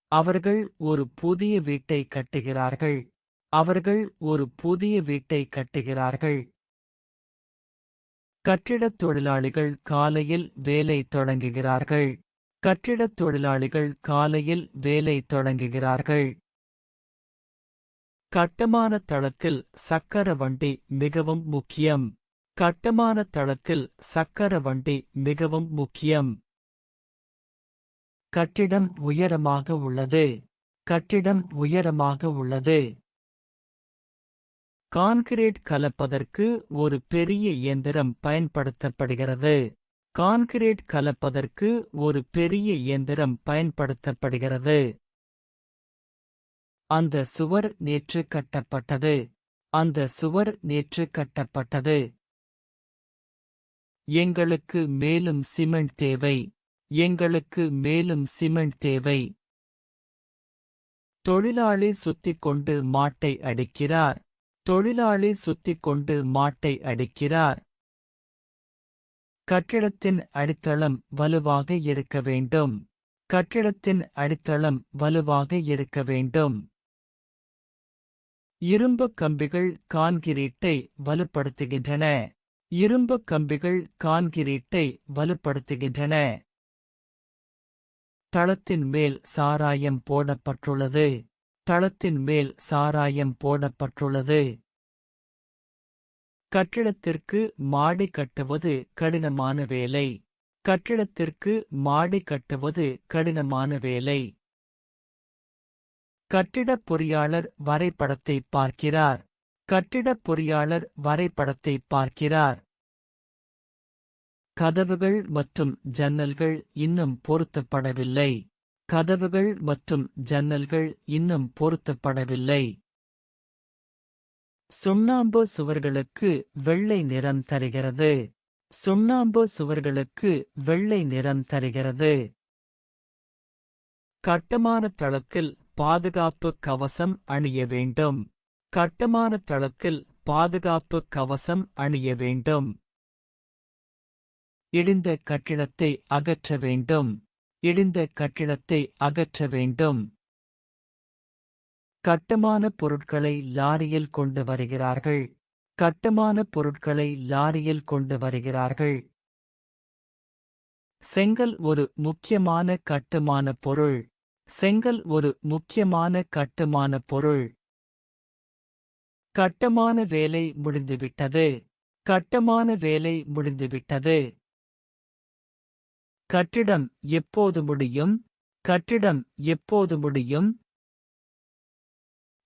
அவர்கள் ஒரு புதிய வீட்டை கட்டுகிறார்கள். அவர்கள் ஒரு புதிய வீட்டை கட்டுகிறார்கள். கட்டிடத் தொழிலாளிகள் காலையில் வேலை தொடங்குகிறார்கள். கட்டிடத் தொழிலாளிகள் காலையில் வேலை தொடங்குகிறார்கள். கட்டுமான தளத்தில் சக்கர வண்டி மிகவும் முக்கியம். கட்டுமான தளத்தில் சக்கர வண்டி மிகவும் முக்கியம். கட்டிடம் உயரமாக உள்ளது. கட்டிடம் உயரமாக உள்ளது. கான்கிரீட் கலப்பதற்கு ஒரு பெரிய இயந்திரம் பயன்படுத்தப்படுகிறது. கான்கிரீட் கலப்பதற்கு ஒரு பெரிய இயந்திரம் பயன்படுத்தப்படுகிறது. அந்த சுவர் நேற்று கட்டப்பட்டது. அந்த சுவர் நேற்று கட்டப்பட்டது. எங்களுக்கு மேலும் சிமெண்ட் தேவை. எங்களுக்கு மேலும் சிமெண்ட் தேவை. தொழிலாளி சுத்திக்கொண்டு மாட்டை அடிக்கிறார். தொழிலாளி சுத்திக்கொண்டு மாட்டை அடிக்கிறார். கட்டிடத்தின் அடித்தளம் வலுவாக இருக்க வேண்டும். கட்டிடத்தின் அடித்தளம் வலுவாக இருக்க வேண்டும். இரும்புக் கம்பிகள் கான்கிரீட்டை வலுப்படுத்துகின்றன. இரும்புக் கம்பிகள் கான்கிரீட்டை வலுப்படுத்துகின்றன. தளத்தின் மேல் சாராயம் போடப்பட்டுள்ளது. தளத்தின் மேல் சாராயம் போடப்பட்டுள்ளது. கட்டிடத்திற்கு மாடி கட்டுவது கடினமான வேலை. கட்டிடத்திற்கு மாடி கட்டுவது கடினமான வேலை. கட்டிடப் பொறியாளர் வரைபடத்தை பார்க்கிறார். கட்டிடப் பொறியாளர் வரைபடத்தை பார்க்கிறார். கதவுகள் மற்றும் ஜன்னல்கள் இன்னும் பொருத்தப்படவில்லை. கதவுகள் மற்றும் ஜன்னல்கள் இன்னும் பொருத்தப்படவில்லை. சுண்ணாம்பு சுவர்களுக்கு வெள்ளை நிறம் தருகிறது. சுண்ணாம்பு சுவர்களுக்கு வெள்ளை நிறம் தருகிறது. கட்டுமான தளத்தில் பாதுகாப்பு கவசம் அணிய வேண்டும். கட்டுமான தளத்தில் பாதுகாப்பு கவசம் அணிய வேண்டும். இடிந்த கட்டிடத்தை அகற்ற வேண்டும். இடிந்த கட்டிடத்தை அகற்ற வேண்டும். கட்டுமான பொருட்களை லாரியில் கொண்டு வருகிறார்கள். கட்டுமான பொருட்களை லாரியில் கொண்டு வருகிறார்கள். செங்கல் ஒரு முக்கியமான கட்டுமான பொருள். செங்கல் ஒரு முக்கியமான கட்டுமான பொருள். கட்டுமான வேலை முடிந்துவிட்டது. கட்டுமான வேலை முடிந்துவிட்டது. கட்டிடம் எப்போது முடியும்? கட்டிடம் எப்போது முடியும்?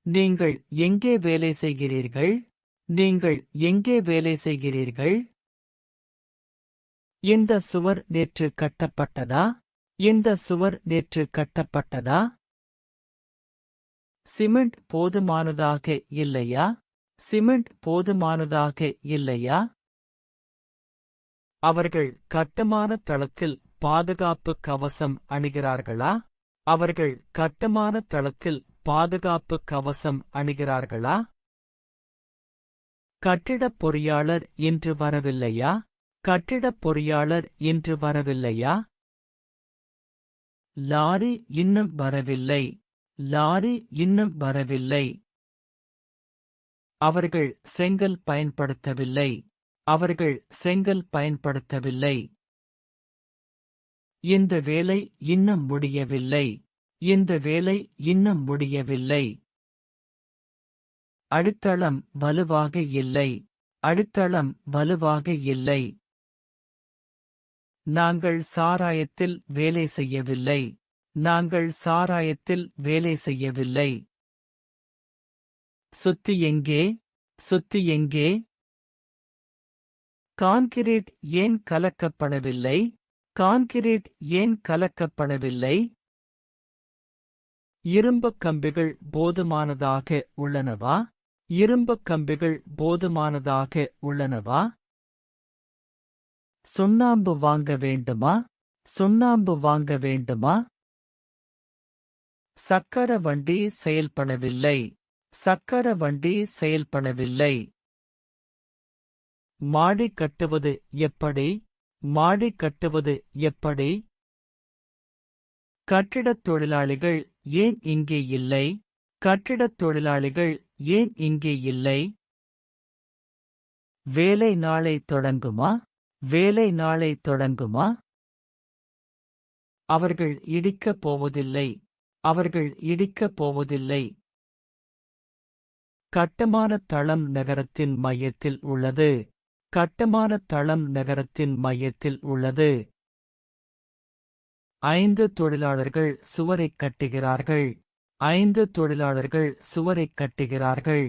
நீங்கள் எங்கே வேலை செய்கிறீர்கள்? நீங்கள் எங்கே வேலை செய்கிறீர்கள்? இந்த சுவர் நேற்று கட்டப்பட்டதா? இந்த சுவர் நேற்று கட்டப்பட்டதா? சிமெண்ட் போதுமானதாக இல்லையா? சிமெண்ட் போதுமானதாக இல்லையா? அவர்கள் கட்டுமான தளத்தில் பாதுகாப்பு கவசம் அணிகிறார்களா? அவர்கள் கட்டுமான தளத்தில் பாதுகாப்பு கவசம் அணிகிறார்களா? கட்டிடப் பொறியாளர் இன்று வரவில்லையா? கட்டிடப் பொறியாளர் இன்று வரவில்லையா? லாரி இன்னும் வரவில்லை. லாரி இன்னும் வரவில்லை. அவர்கள் செங்கல் பயன்படுத்தவில்லை. அவர்கள் செங்கல் பயன்படுத்தவில்லை. இந்த வேலை இன்னும் முடியவில்லை. இந்த வேலை இன்னும் முடியவில்லை. அடித்தளம் வலுவாக இல்லை. அடித்தளம் வலுவாக இல்லை. நாங்கள் சாராயத்தில் வேலை செய்யவில்லை. நாங்கள் சாராயத்தில் வேலை செய்யவில்லை. சுத்தி எங்கே? சுத்தி எங்கே? கான்கிரீட் ஏன் கலக்கப்படவில்லை? கான்கிரீட் ஏன் கலக்கப்படவில்லை? இரும்புக் கம்பிகள் போதுமானதாக உள்ளனவா? இரும்புக் கம்பிகள் போதுமானதாக உள்ளனவா? சுண்ணாம்பு வாங்க வேண்டுமா? சுண்ணாம்பு வாங்க வேண்டுமா? சக்கர வண்டி செயல்படவில்லை. சக்கர வண்டி செயல்படவில்லை. மாடி கட்டுவது எப்படி? மாடி கட்டுவது எப்படி? கட்டிடத் தொழிலாளிகள் ஏன் இங்கே இல்லை? கட்டிடத் தொழிலாளிகள் ஏன் இங்கே இல்லை? வேலை நாளை தொடங்குமா? வேலை நாளை தொடங்குமா? அவர்கள் இடிக்கப் போவதில்லை. அவர்கள் இடிக்கப் போவதில்லை. கட்டுமான தளம் நகரத்தின் மையத்தில் உள்ளது. கட்டுமான தளம் நகரத்தின் மையத்தில் உள்ளது. 5 தொழிலாளர்கள் சுவரைக் கட்டுகிறார்கள். 5 தொழிலாளர்கள் சுவரைக் கட்டுகிறார்கள்.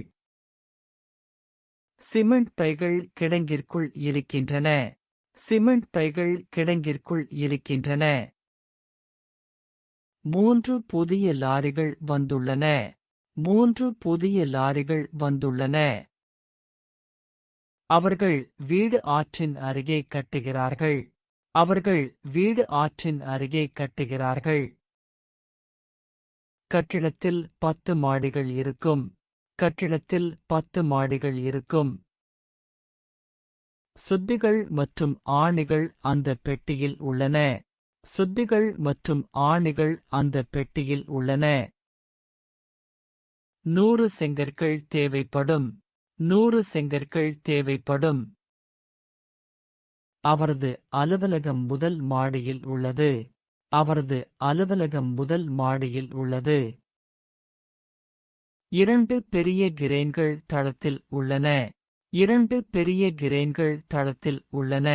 சிமெண்ட் பைகள் கிடங்கிற்குள் இருக்கின்றன. சிமெண்ட் பைகள் கிடங்கிற்குள் இருக்கின்றன. 3 புதிய லாரிகள் வந்துள்ளன. 3 புதிய லாரிகள் வந்துள்ளன. அவர்கள் வீடு ஆற்றின் அருகே கட்டுகிறார்கள். அவர்கள் வீடு ஆற்றின் அருகே கட்டுகிறார்கள். கட்டிடத்தில் 10 மாடிகள் இருக்கும். கட்டிடத்தில் 10 மாடிகள் இருக்கும். சுத்திகள் மற்றும் ஆணிகள் அந்த பெட்டியில் உள்ளன. சுத்திகள் மற்றும் ஆணிகள் அந்த பெட்டியில் உள்ளன. 100 செங்கற்கள் தேவைப்படும். 100 செங்கற்கள் தேவைப்படும். அவரது அலுவலகம் முதல் மாடியில் உள்ளது. அவரது அலுவலகம் முதல் மாடியில் உள்ளது. 2 பெரிய கிரேன்கள் தளத்தில் உள்ளன. 2 பெரிய கிரேன்கள் தளத்தில் உள்ளன.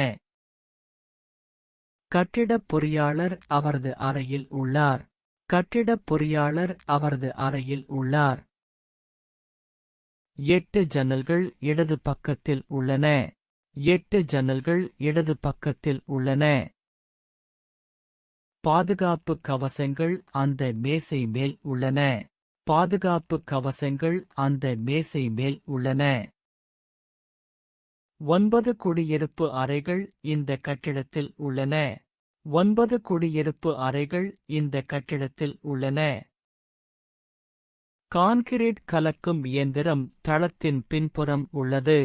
கட்டிடப் பொறியாளர் அவரது அறையில் உள்ளார். கட்டிடப் பொறியாளர் அவரது அறையில் உள்ளார். 8 ஜன்னல்கள் இடது பக்கத்தில் உள்ளன. 8 ஜன்னல்கள் இடது பக்கத்தில் உள்ளன. பாதுகாப்பு கவசங்கள் அந்த மேசை மேல் உள்ளன. பாதுகாப்பு கவசங்கள் அந்த மேசை மேல் உள்ளன. 9 குடியிருப்பு அறைகள் இந்த கட்டிடத்தில் உள்ளன. 9 குடியிருப்பு அறைகள் இந்த கட்டிடத்தில் உள்ளன. கான்கிரீட் கலக்கும் இயந்திரம் தளத்தின் பின்புறம் உள்ளது.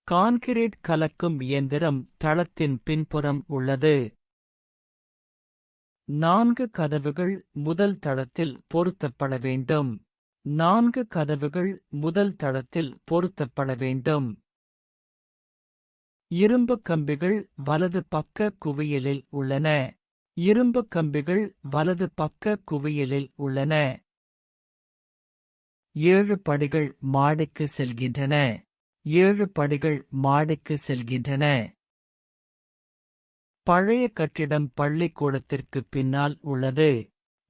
கான்கிரீட் கலக்கும் இயந்திரம் தளத்தின் பின்புறம் உள்ளது. 4 கதவுகள் முதல் தளத்தில் பொருத்தப்பட வேண்டும். 4 கதவுகள் முதல் தளத்தில் பொருத்தப்பட வேண்டும். இரும்பு கம்பிகள் வலது பக்க குவியலில் உள்ளன. இரும்பு கம்பிகள் வலது பக்க குவியலில் உள்ளன. 7 படிகள் மாடிக்கு செல்கின்றன. 7 படிகள் மாடிக்கு செல்கின்றன. பழைய கட்டிடம் பள்ளிக்கூடத்திற்கு பின்னால் உள்ளது.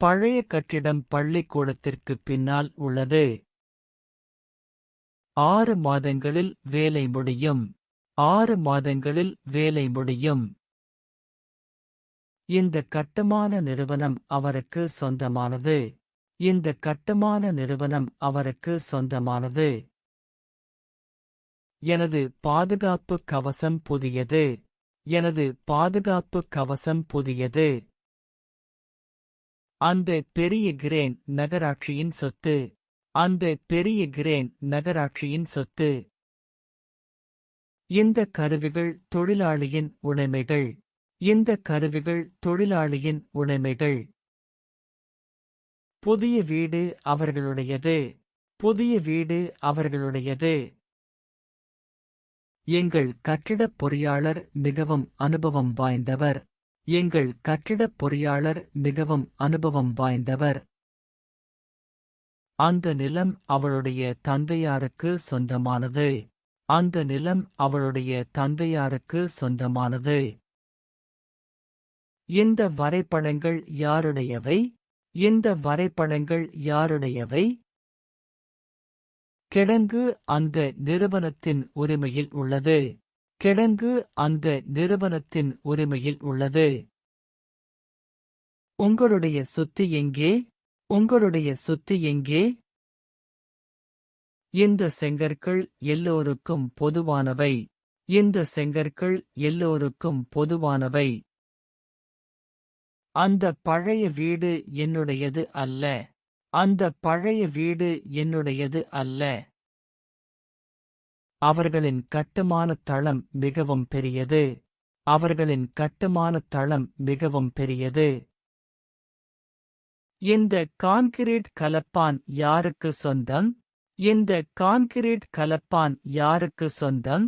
பழைய கட்டிடம் பள்ளிக்கூடத்திற்கு பின்னால் உள்ளது. 6 மாதங்களில் வேலை முடியும். 6 மாதங்களில் வேலை முடியும். இந்த கட்டுமான நிறுவனம் அவருக்கு சொந்தமானது. இந்த கட்டுமான நிறுவனம் அவருக்கு சொந்தமானது. எனது பாதுகாப்பு கவசம் புதியது. எனது பாதுகாப்பு கவசம் புதியது. அந்த பெரிய கிரேன் நகராட்சியின் சொத்து. அந்த பெரிய கிரேன் நகராட்சியின் சொத்து. இந்த கருவிகள் தொழிலாளியின் உடைமைகள். இந்த கருவிகள் தொழிலாளியின் உடைமைகள். புதிய வீடு அவர்களுடையது. புதிய வீடு அவர்களுடையது. எங்கள் கட்டிடப் பொறியாளர் மிகவும் அனுபவம் வாய்ந்தவர். எங்கள் கட்டிடப் பொறியாளர் மிகவும் அனுபவம் வாய்ந்தவர். அந்த நிலம் அவளுடைய தந்தையாருக்கு சொந்தமானது. அந்த நிலம் அவளுடைய தந்தையாருக்கு சொந்தமானது. இந்த வரைபடங்கள் யாருடையவை? இந்த வரைபடங்கள் யாருடையவை? கிடங்கு அந்த நிறுவனத்தின் உரிமையில் உள்ளது. கிடங்கு அந்த நிறுவனத்தின் உரிமையில் உள்ளது. உங்களுடைய சொத்து எங்கே? உங்களுடைய சொத்து எங்கே? இந்த செங்கற்கள் எல்லோருக்கும் பொதுவானவை. இந்த செங்கற்கள் எல்லோருக்கும் பொதுவானவை. அந்த பழைய வீடு என்னுடையது அல்ல. அந்த பழைய வீடு என்னுடையது அல்ல. அவர்களின் கட்டுமான தளம் மிகவும் பெரியது. அவர்களின் கட்டுமான தளம் மிகவும் பெரியது. இந்த கான்கிரீட் கலப்பான் யாருக்கு சொந்தம்? இந்த கான்கிரீட் கலப்பான் யாருக்கு சொந்தம்?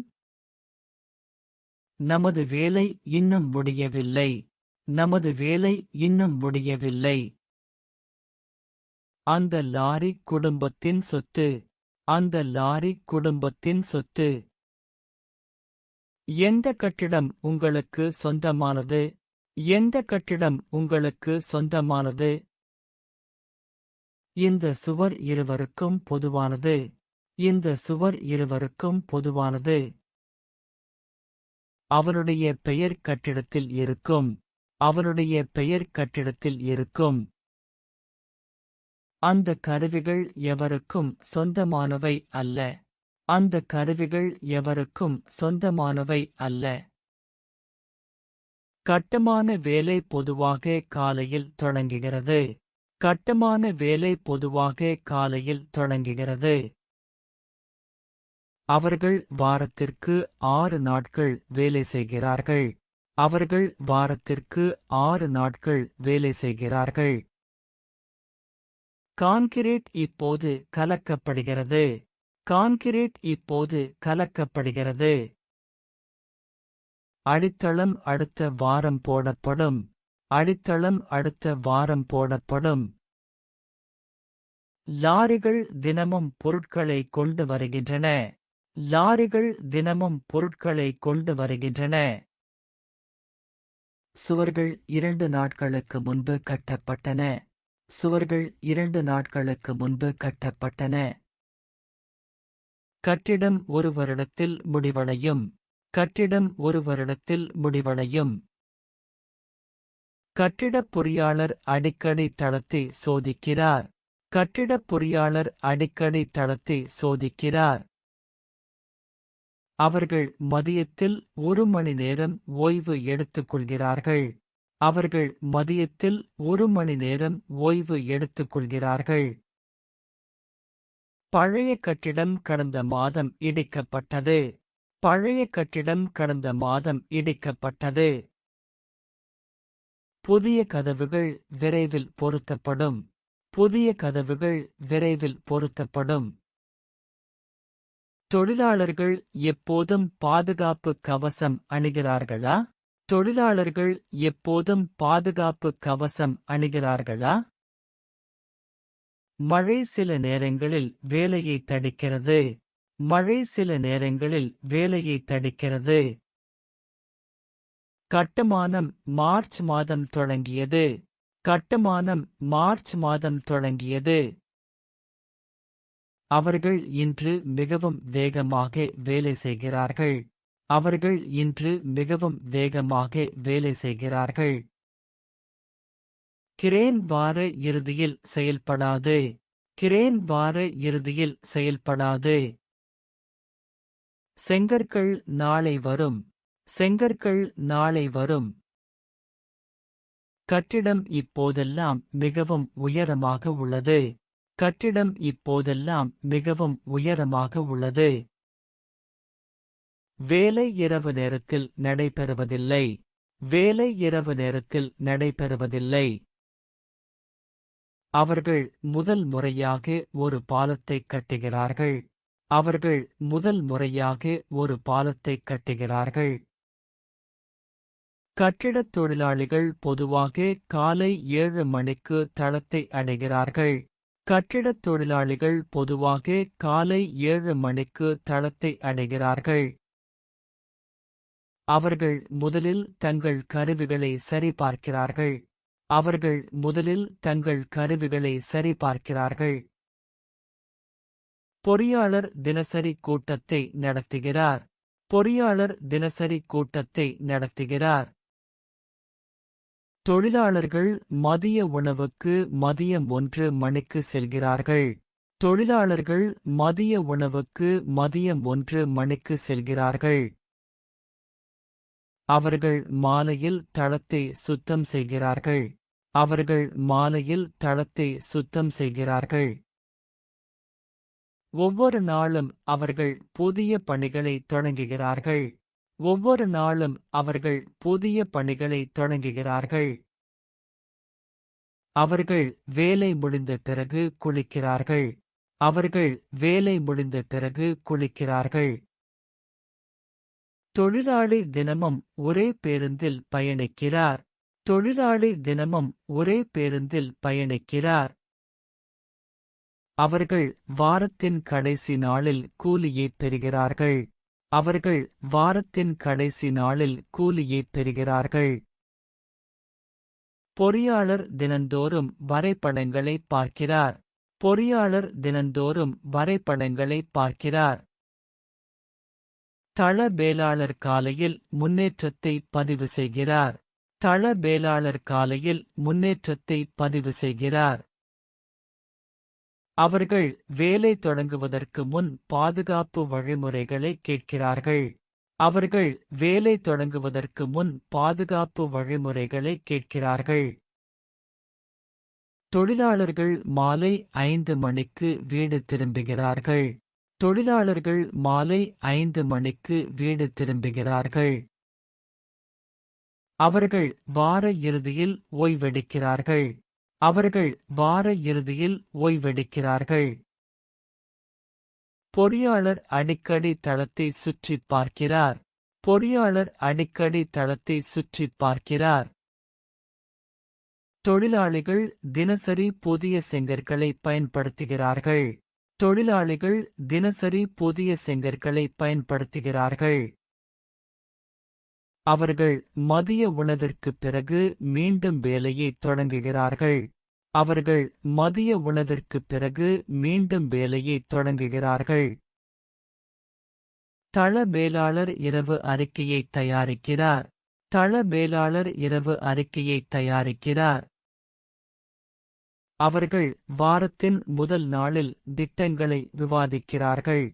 நமது வேலை இன்னும் முடியவில்லை. நமது வேலை இன்னும் முடியவில்லை. அந்த லாரி குடும்பத்தின் சொத்து. அந்த லாரி குடும்பத்தின் சொத்து. எந்த கட்டிடம் உங்களுக்கு சொந்தமானது? எந்த கட்டிடம் உங்களுக்கு சொந்தமானது? இந்த சுவர் இருவருக்கும் பொதுவானது. இந்த சுவர் இருவருக்கும் பொதுவானது. அவருடைய பெயர் கட்டிடத்தில் இருக்கும். அவருடைய பெயர் கட்டிடத்தில் இருக்கும். அந்த கருவிகள் எவருக்கும் சொந்தமானவை அல்ல. அந்த கருவிகள் எவருக்கும் சொந்தமானவை அல்ல. கட்டுமான வேலை பொதுவாக காலையில் தொடங்குகிறது. கட்டுமான வேலை பொதுவாக காலையில் தொடங்குகிறது. அவர்கள் வாரத்திற்கு 6 நாட்கள் வேலை செய்கிறார்கள். அவர்கள் வாரத்திற்கு 6 நாட்கள் வேலை செய்கிறார்கள். கான்கிரீட் இப்போது கலக்கப்படுகிறது. கான்கிரீட் இப்போது கலக்கப்படுகிறது. அடித்தளம் அடுத்த வாரம் போடப்படும். அடித்தளம் அடுத்த வாரம் போடப்படும். லாரிகள் தினமும் பொருட்களை கொண்டு வருகின்றன. லாரிகள் தினமும் பொருட்களை கொண்டு வருகின்றன. சுவர்கள் 2 நாட்களுக்கு முன்பு கட்டப்பட்டன. சுவர்கள் 2 நாட்களுக்கு முன்பு கட்டப்பட்டன. கட்டிடம் 1 வருடத்தில் முடிவடையும். கட்டிடம் 1 வருடத்தில் முடிவடையும். கட்டிடப் பொறியாளர் அடிக்கடி தளத்தை சோதிக்கிறார். கட்டிடப் பொறியாளர் அடிக்கடி தளத்தை சோதிக்கிறார். அவர்கள் மதியத்தில் 1 மணி நேரம் ஓய்வு எடுத்துக்கொள்கிறார்கள். அவர்கள் மதியத்தில் 1 மணி நேரம் ஓய்வு எடுத்துக்கொள்கிறார்கள். பழைய கட்டிடம் கடந்த மாதம் இடிக்கப்பட்டது. பழைய கட்டிடம் கடந்த மாதம் இடிக்கப்பட்டது. புதிய கதவுகள் விரைவில் பொருத்தப்படும். புதிய கதவுகள் விரைவில் பொருத்தப்படும். தொழிலாளர்கள் எப்போதும் பாதுகாப்பு கவசம் அணிகிறார்களா? தொழிலாளர்கள் எப்போதும் பாதுகாப்பு கவசம் அணிகிறார்களா? மழை சில நேரங்களில் வேலையை தடுக்கிறது. மழை சில நேரங்களில் வேலையை தடுக்கிறது. கட்டுமானம் மார்ச் மாதம் தொடங்கியது. கட்டுமானம் மார்ச் மாதம் தொடங்கியது. அவர்கள் இன்று மிகவும் வேகமாக வேலை செய்கிறார்கள். அவர்கள் இன்று மிகவும் வேகமாக வேலை செய்கிறார்கள். கிரேன் வார இறுதியில் செயல்படாது. கிரேன் வார இறுதியில் செயல்படாது. செங்கற்கள் நாளை வரும். செங்கற்கள் நாளை வரும். கட்டிடம் இப்போதெல்லாம் மிகவும் உயரமாக உள்ளது. கட்டிடம் இப்போதெல்லாம் மிகவும் உயரமாக உள்ளது. வேலை இரவு நேரத்தில் நடைபெறுவதில்லை. வேலை இரவு நேரத்தில் நடைபெறுவதில்லை. அவர்கள் முதல் முறையாக ஒரு பாலத்தை கட்டுகிறார்கள். அவர்கள் முதல் முறையாக ஒரு பாலத்தை கட்டுகிறார்கள். கட்டிடத் தொழிலாளிகள் பொதுவாக காலை 7 மணிக்கு தளத்தை அடைகிறார்கள். கட்டிடத் தொழிலாளிகள் பொதுவாக காலை 7 மணிக்கு தளத்தை அடைகிறார்கள். அவர்கள் முதலில் தங்கள் கருவிகளை சரிபார்க்கிறார்கள். அவர்கள் முதலில் தங்கள் கருவிகளை சரிபார்க்கிறார்கள். பொறியாளர் தினசரி கூட்டத்தை நடத்துகிறார். பொறியாளர் தினசரி கூட்டத்தை நடத்துகிறார். தொழிலாளர்கள் மதிய உணவுக்கு மதியம் 1 மணிக்கு செல்கிறார்கள். தொழிலாளர்கள் மதிய உணவுக்கு மதியம் 1 மணிக்கு செல்கிறார்கள். அவர்கள் மாலையில் தளத்தை சுத்தம் செய்கிறார்கள். அவர்கள் மாலையில் தளத்தை சுத்தம் செய்கிறார்கள். ஒவ்வொரு நாளும் அவர்கள் புதிய பணிகளை தொடங்குகிறார்கள். ஒவ்வொரு நாளும் அவர்கள் புதிய பணிகளை தொடங்குகிறார்கள். அவர்கள் வேலை முடிந்த பிறகு குளிக்கிறார்கள். அவர்கள் வேலை முடிந்த பிறகு குளிக்கிறார்கள். தொழிலாளி தினமும் ஒரே பேருந்தில் பயணிக்கிறார். தொழிலாளி தினமும் ஒரே பேருந்தில் பயணிக்கிறார். அவர்கள் வாரத்தின் கடைசி நாளில் கூலியைப் பெறுகிறார்கள். அவர்கள் வாரத்தின் கடைசி நாளில் கூலியைப் பெறுகிறார்கள். பொறியாளர் தினந்தோறும் வரைபடங்களை பார்க்கிறார். பொறியாளர் தினந்தோறும் வரைபடங்களை பார்க்கிறார். தள மேலாளர் காலையில் முன்னேற்றத்தை பதிவு செய்கிறார். தள மேலாளர் காலையில் முன்னேற்றத்தை பதிவு செய்கிறார். அவர்கள் வேலை தொடங்குவதற்கு முன் பாதுகாப்பு வழிமுறைகளை கேட்கிறார்கள். அவர்கள் வேலை தொடங்குவதற்கு முன் பாதுகாப்பு வழிமுறைகளை கேட்கிறார்கள். தொழிலாளர்கள் மாலை 5 மணிக்கு வீடு திரும்புகிறார்கள். தொழிலாளர்கள் மாலை 5 மணிக்கு வீடு திரும்புகிறார்கள். அவர்கள் வார இறுதியில் ஓய்வெடுக்கிறார்கள். அவர்கள் வார இறுதியில் ஓய்வெடுக்கிறார்கள். பொறியாளர் அடிக்கடி தளத்தை சுற்றிப் பார்க்கிறார். பொறியாளர் அடிக்கடி தளத்தை சுற்றிப் பார்க்கிறார். தொழிலாளிகள் தினசரி புதிய செங்கற்களை பயன்படுத்துகிறார்கள். தொழிலாளிகள் தினசரி புதிய செங்கற்களை பயன்படுத்துகிறார்கள். அவர்கள் மதிய உணவிற்குப் பிறகு மீண்டும் வேலையை தொடங்குகிறார்கள். அவர்கள் மதிய உணவிற்குப் பிறகு மீண்டும் வேலையை தொடங்குகிறார்கள். தள மேலாளர் இரவு அறிக்கையை தயாரிக்கிறார். தள மேலாளர் இரவு அறிக்கையை தயாரிக்கிறார். அவர்கள் வாரத்தின் முதல் நாளில் திட்டங்களை விவாதிக்கிறார்கள்.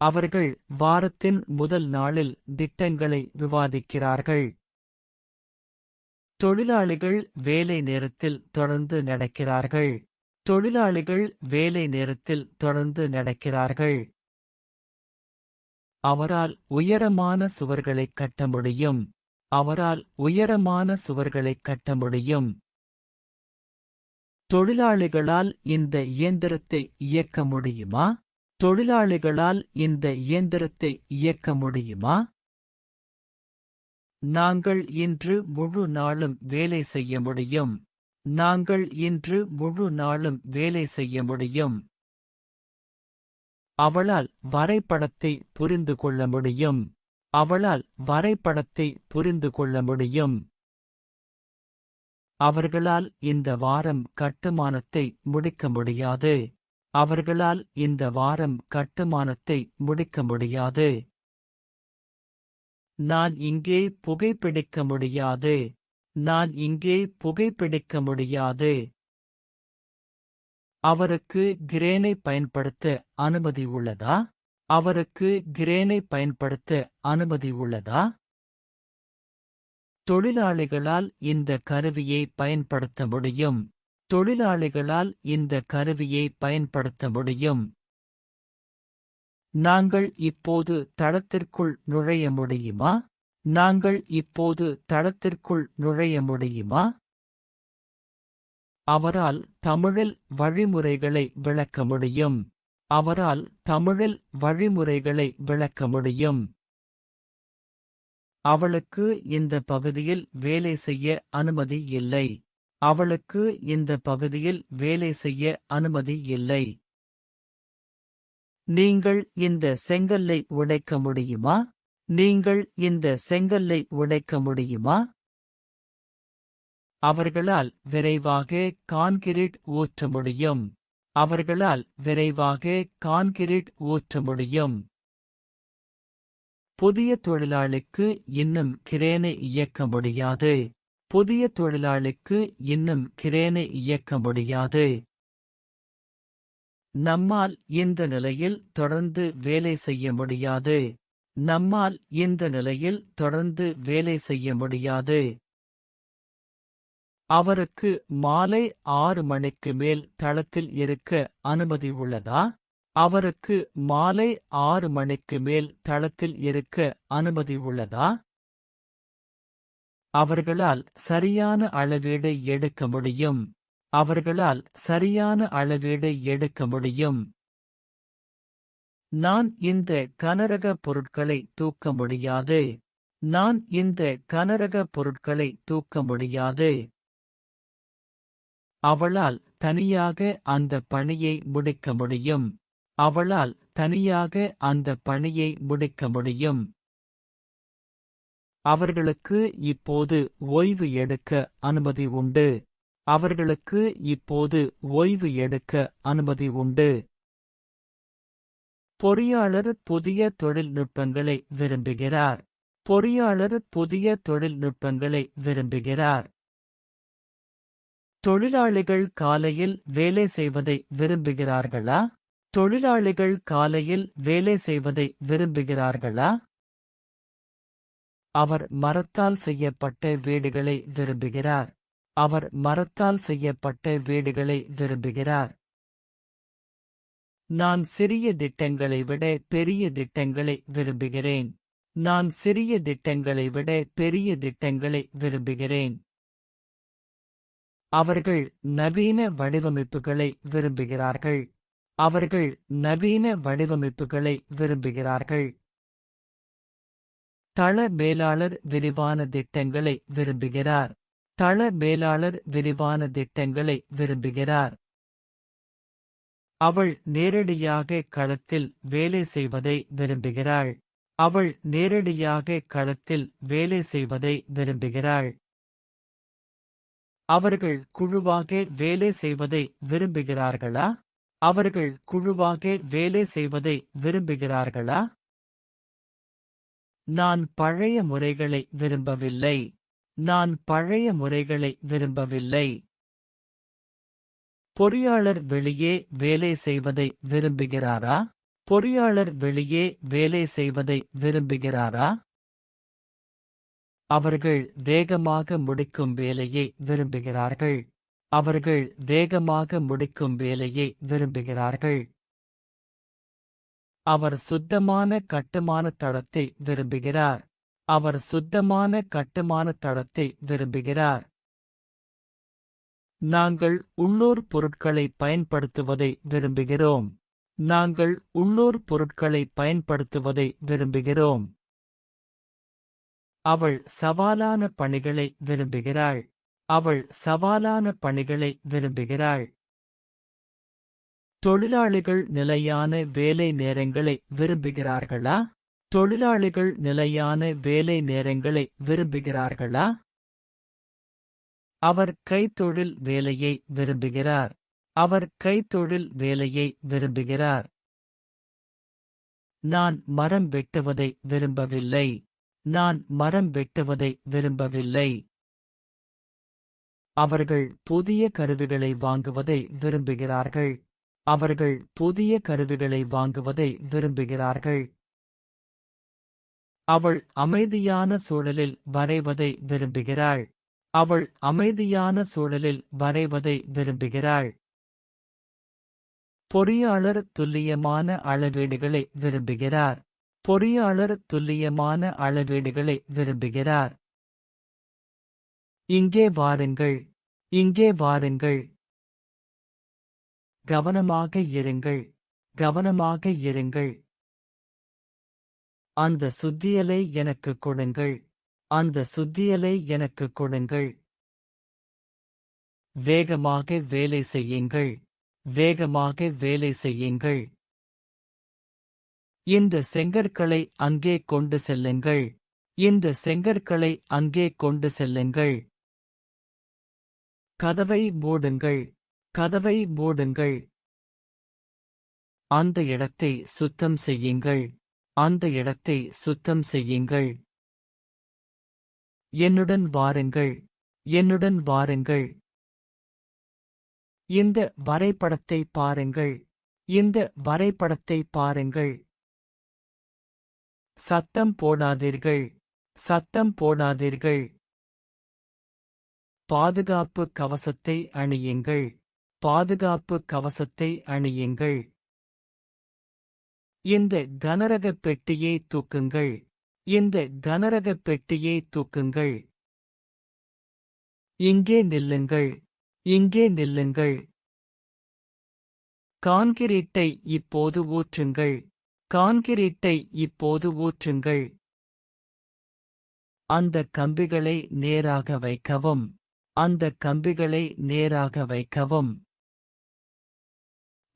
அவர்கள் வாரத்தின் முதல் நாளில் திட்டங்களை விவாதிக்கிறார்கள். தொழிலாளிகள் வேலை நேரத்தில் தொடர்ந்து நடக்கிறார்கள். தொழிலாளிகள் வேலை நேரத்தில் தொடர்ந்து நடக்கிறார்கள். அவரால் உயரமான சுவர்களைக் கட்ட முடியும். அவரால் உயரமான சுவர்களைக் கட்ட முடியும். தொழிலாளிகளால் இந்த இயந்திரத்தை இயக்க முடியுமா? தொழிலாளிகளால் இந்த இயந்திரத்தை இயக்க முடியுமா? நாங்கள் இன்று முழு நாளும் வேலை செய்ய முடியும். நாங்கள் இன்று முழு நாளும் வேலை செய்ய முடியும். அவளால் வரைபடத்தை புரிந்து கொள்ள முடியும். அவளால் வரைபடத்தை புரிந்து கொள்ள முடியும். அவர்களால் இந்த வாரம் கட்டுமானத்தை முடிக்க முடியாது. அவர்களால் இந்த வாரம் கட்டுமானத்தை முடிக்க முடியாது. நான் இங்கே புகைப்பிடிக்க முடியாது. நான் இங்கே புகைப்பிடிக்க முடியாது. அவருக்கு கிரேனை பயன்படுத்த அனுமதி உள்ளதா? அவருக்கு கிரேனை பயன்படுத்த அனுமதி உள்ளதா? தொழிலாளிகளால் இந்த கருவியை பயன்படுத்த முடியும். தொழிலாளிகளால் இந்த கருவியை பயன்படுத்த முடியும். நாங்கள் இப்போது தளத்திற்குள் நுழைய முடியுமா? நாங்கள் இப்போது தளத்திற்குள் நுழைய முடியுமா? அவரால் தமிழில் வழிமுறைகளை விளக்க முடியும். அவரால் தமிழில் வழிமுறைகளை விளக்க முடியும். அவளுக்கு இந்த பகுதியில் வேலை செய்ய அனுமதி இல்லை. அவளுக்கு இந்த பகுதியில் வேலை செய்ய அனுமதி இல்லை. நீங்கள் இந்த செங்கல்லை உடைக்க முடியுமா? நீங்கள் இந்த செங்கல்லை உடைக்க முடியுமா? அவர்களால் விரைவாக கான்கிரீட் ஊற்ற முடியும். அவர்களால் விரைவாக கான்கிரீட் ஊற்ற முடியும். புதிய தொழிலாளிக்கு இன்னும் கிரேனை இயக்க முடியாது. புதிய தொழிலாளிக்கு இன்னும் கிரேனை இயக்க முடியாது. நம்மால் இந்த நிலையில் தொடர்ந்து வேலை செய்ய முடியாது. நம்மால் இந்த நிலையில் தொடர்ந்து வேலை செய்ய முடியாது. அவருக்கு மாலை 6 மணிக்கு மேல் தளத்தில் இருக்க அனுமதி உள்ளதா? அவருக்கு மாலை 6 மணிக்கு மேல் தளத்தில் இருக்க அனுமதி உள்ளதா? அவர்களால் சரியான அளவீடை எடுக்க முடியும். அவர்களால் சரியான அளவீடு எடுக்க முடியும். நான் இந்த கனரக பொருட்களை தூக்க முடியாது. நான் இந்த கனரக பொருட்களை தூக்க முடியாது. அவளால் தனியாக அந்த பணியை முடிக்க முடியும். அவளால் தனியாக அந்த பணியை முடிக்க முடியும். அவர்களுக்கு இப்போது ஓய்வு எடுக்க அனுமதி உண்டு. அவர்களுக்கு இப்போது ஓய்வு எடுக்க அனுமதி உண்டு. பொறியாளர் புதிய தொழில்நுட்பங்களை விரும்புகிறார். பொறியாளர் புதிய தொழில்நுட்பங்களை விரும்புகிறார். தொழிலாளிகள் காலையில் வேலை செய்வதை விரும்புகிறார்களா? தொழிலாளிகள் காலையில் வேலை செய்வதை விரும்புகிறார்களா? அவர் மரத்தால் செய்யப்பட்ட வீடுகளை விரும்புகிறார். அவர் மரத்தால் செய்யப்பட்ட வீடுகளை விரும்புகிறார். நான் சிறிய திட்டங்களை விட பெரிய திட்டங்களை விரும்புகிறேன். நான் சிறிய திட்டங்களை விட பெரிய திட்டங்களை விரும்புகிறேன். அவர்கள் நவீன வடிவமைப்புகளை விரும்புகிறார்கள். அவர்கள் நவீன வடிவமைப்புகளை விரும்புகிறார்கள். தள மேலாளர் விரிவான திட்டங்களை விரும்புகிறார். தள மேலாளர் விரிவான திட்டங்களை விரும்புகிறார். அவள் நேரடியாக களத்தில் வேலை செய்வதை விரும்புகிறாள். அவள் நேரடியாக களத்தில் வேலை செய்வதை விரும்புகிறாள். அவர்கள் குழுவாக வேலை செய்வதை விரும்புகிறார்களா? அவர்கள் குழுவாக வேலை செய்வதை விரும்புகிறார்களா? நான் பழைய முறைகளை விரும்பவில்லை. நான் பழைய முறைகளை விரும்பவில்லை. பொறியாளர் வெளியே வேலை செய்வதை விரும்புகிறாரா? பொறியாளர் வெளியே வேலை செய்வதை விரும்புகிறாரா? அவர்கள் வேகமாக முடிக்கும் வேலையை விரும்புகிறார்கள். அவர்கள் வேகமாக முடிக்கும் வேலையை விரும்புகிறார்கள். அவர் சுத்தமான கட்டுமான தளத்தை விரும்புகிறார். அவர் சுத்தமான கட்டுமான தளத்தை விரும்புகிறார். நாங்கள் உள்ளூர் பொருட்களை பயன்படுத்துவதை விரும்புகிறோம். நாங்கள் உள்ளூர் பொருட்களை பயன்படுத்துவதை விரும்புகிறோம். அவள் சவாலான பணிகளை விரும்புகிறாள். அவள் சவாலான பணிகளை விரும்புகிறாள். தொழிலாளிகள் நிலையான வேலை நேரங்களை விரும்புகிறார்களா? தொழிலாளிகள் நிலையான வேலை நேரங்களை விரும்புகிறார்களா? அவர் கைத்தொழில் வேலையை விரும்புகிறார். அவர் கைத்தொழில் வேலையை விரும்புகிறார். நான் மரம் வெட்டுவதை விரும்பவில்லை. நான் மரம் வெட்டுவதை விரும்பவில்லை. அவர்கள் புதிய கருவிகளை வாங்குவதை விரும்புகிறார்கள். அவர்கள் புதிய கருவிகளை வாங்குவதை விரும்புகிறார்கள். அவள் அமைதியான சூழலில் வரைவதை விரும்புகிறாள். அவள் அமைதியான சூழலில் வரைவதை விரும்புகிறாள். பொறியாளர் துல்லியமான அளவீடுகளை விரும்புகிறார். பொறியாளர் துல்லியமான அளவீடுகளை விரும்புகிறார். இங்கே வாருங்கள். இங்கே வாருங்கள். கவனமாக இருங்கள். கவனமாக இருங்கள். அந்த சுத்தியலை எனக்கு கொடுங்கள். அந்த சுத்தியலை எனக்கு கொடுங்கள். வேகமாக வேலை செய்யுங்கள். வேகமாக வேலை செய்யுங்கள். இந்த செங்கற்களை அங்கே கொண்டு செல்லுங்கள். இந்த செங்கற்களை அங்கே கொண்டு செல்லுங்கள். கதவை மூடுங்கள். கதவை மூடுங்கள். அந்த இடத்தை சுத்தம் செய்யுங்கள். அந்த இடத்தை சுத்தம் செய்யுங்கள். என்னுடன் வாருங்கள். என்னுடன் வாருங்கள். இந்த வரைபடத்தை பாருங்கள். இந்த வரைபடத்தை பாருங்கள். சத்தம் போடாதீர்கள். சத்தம் போடாதீர்கள். பாதுகாப்பு கவசத்தை அணியுங்கள். பாதுகாப்பு கவசத்தை அணியுங்கள். இந்த கனரக பெட்டியை தூக்குங்கள். இந்த கனரக பெட்டியை தூக்குங்கள். இங்கே நில்லுங்கள். இங்கே நில்லுங்கள். கான்கிரீட்டை இப்போது ஊற்றுங்கள். கான்கிரீட்டை இப்போது ஊற்றுங்கள். அந்த கம்பிகளை நேராக வைக்கவும். அந்த கம்பிகளை நேராக வைக்கவும்.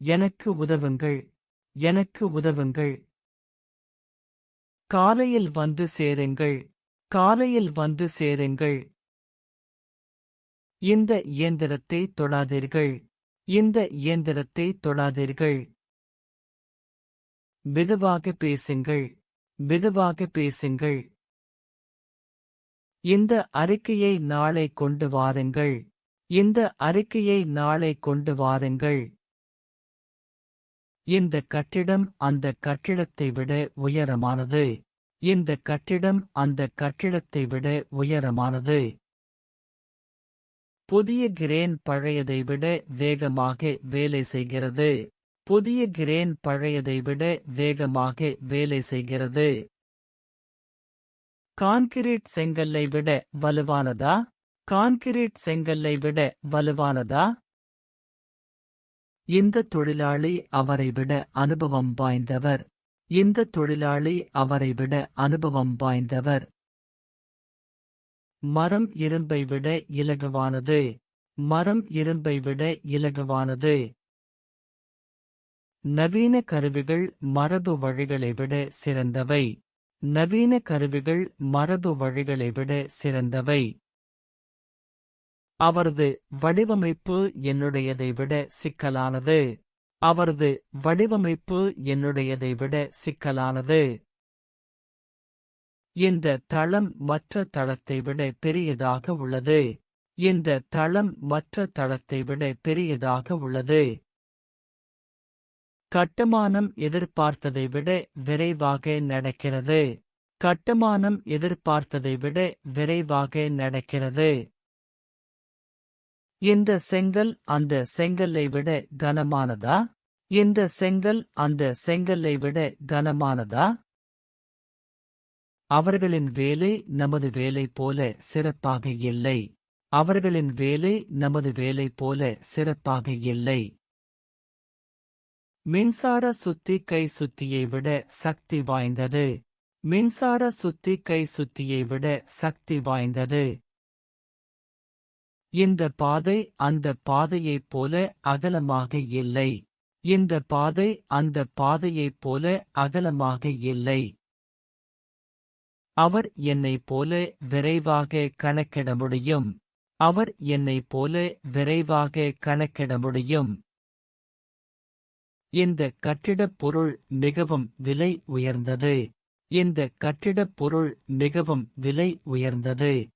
எனக்கு உதவுங்கள். எனக்கு உதவுங்கள். காலையில் வந்து சேருங்கள். காலையில் வந்து சேருங்கள். இந்த இயந்திரத்தை தொடாதீர்கள். இந்த இயந்திரத்தை தொடாதீர்கள். மெதுவாக பேசுங்கள். மெதுவாக பேசுங்கள். இந்த அறிக்கையை நாளை கொண்டு வாருங்கள். இந்த அறிக்கையை நாளை கொண்டு வாருங்கள். இந்த கட்டிடம் அந்த கட்டிடத்தை விட உயரமானது. இந்த கட்டிடம் அந்த கட்டிடத்தை விட உயரமானது. புதிய கிரேன் பழையதை விட வேகமாக வேலை செய்கிறது. புதிய கிரேன் பழையதை விட வேகமாக வேலை செய்கிறது. கான்கிரீட் செங்கல்லை விட வலுவானதா? கான்கிரீட் செங்கல்லை விட வலுவானதா? இந்த தொழிலாளி அவரை விட அனுபவம் வாய்ந்தவர். இந்த தொழிலாளி அவரை விட அனுபவம் வாய்ந்தவர். மரம் இரும்பை விட இலகுவானது. மரம் இரும்பை விட இலகுவானது. நவீன கருவிகள் மரபு வழிகளை விட சிறந்தவை. நவீன கருவிகள் மரபு வழிகளை விட சிறந்தவை. அவரது வடிவமைப்பு என்னுடையதை விட சிக்கலானது. அவரது வடிவமைப்பு என்னுடையதை விட சிக்கலானது. இந்த தளம் மற்ற தளத்தை விட பெரியதாக உள்ளது. இந்த தளம் மற்ற தளத்தை விட பெரியதாக உள்ளது. கட்டுமானம் எதிர்பார்த்ததை விட விரைவாக நடக்கிறது. கட்டுமானம் எதிர்பார்த்ததை விட விரைவாக நடக்கிறது. இந்த செங்கல் அந்த செங்கல்லை விட கனமானதா? இந்த செங்கல் அந்த செங்கல்லை விட கனமானதா? அவர்களின் வேலை நமது வேலை போல சிறப்பாக இல்லை. அவர்களின் வேலை நமது வேலை போல சிறப்பாக இல்லை. மின்சார சுத்தி கை சுத்தியை விட சக்தி வாய்ந்தது. மின்சார சுத்தி கை சுத்தியை விட சக்தி வாய்ந்தது. இந்த பாதை அந்த பாதையைப் போல அகலமாக இல்லை. இந்த பாதை அந்த பாதையைப் போல அகலமாக இல்லை. அவர் என்னைப் போல விரைவாக கணக்கிட முடியும். அவர் என்னைப் போல விரைவாக கணக்கிட முடியும். இந்த கட்டிடப் பொருள் மிகவும் விலை உயர்ந்தது. இந்த கட்டிடப் பொருள் மிகவும் விலை உயர்ந்தது.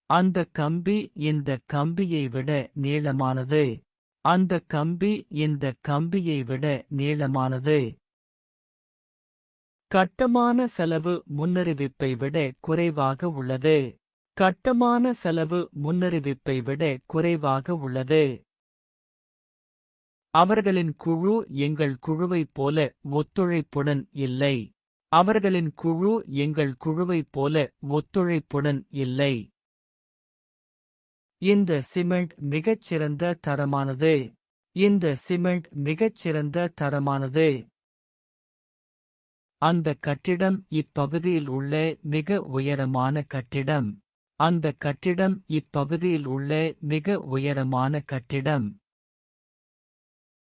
அந்த கம்பி இந்த கம்பியை விட நீளமானது. அந்த கம்பி இந்த கம்பியை விட நீளமானது. கட்டுமான செலவு முன்னறிவிப்பை விட குறைவாக உள்ளது. கட்டுமான செலவு முன்னறிவிப்பை விட குறைவாக உள்ளது. அவர்களின் குழு எங்கள் குழுவைப் போல ஒத்துழைப்புடன் இல்லை. அவர்களின் குழு எங்கள் குழுவைப் போல ஒத்துழைப்புடன் இல்லை. இந்த சிமெண்ட் மிகச்சிறந்த தரமானது. இந்த சிமெண்ட் மிகச்சிறந்த தரமானது. அந்த கட்டிடம் இப்பகுதியில் உள்ள மிக உயரமான கட்டிடம். அந்த கட்டிடம் இப்பகுதியில் உள்ள மிக உயரமான கட்டிடம்.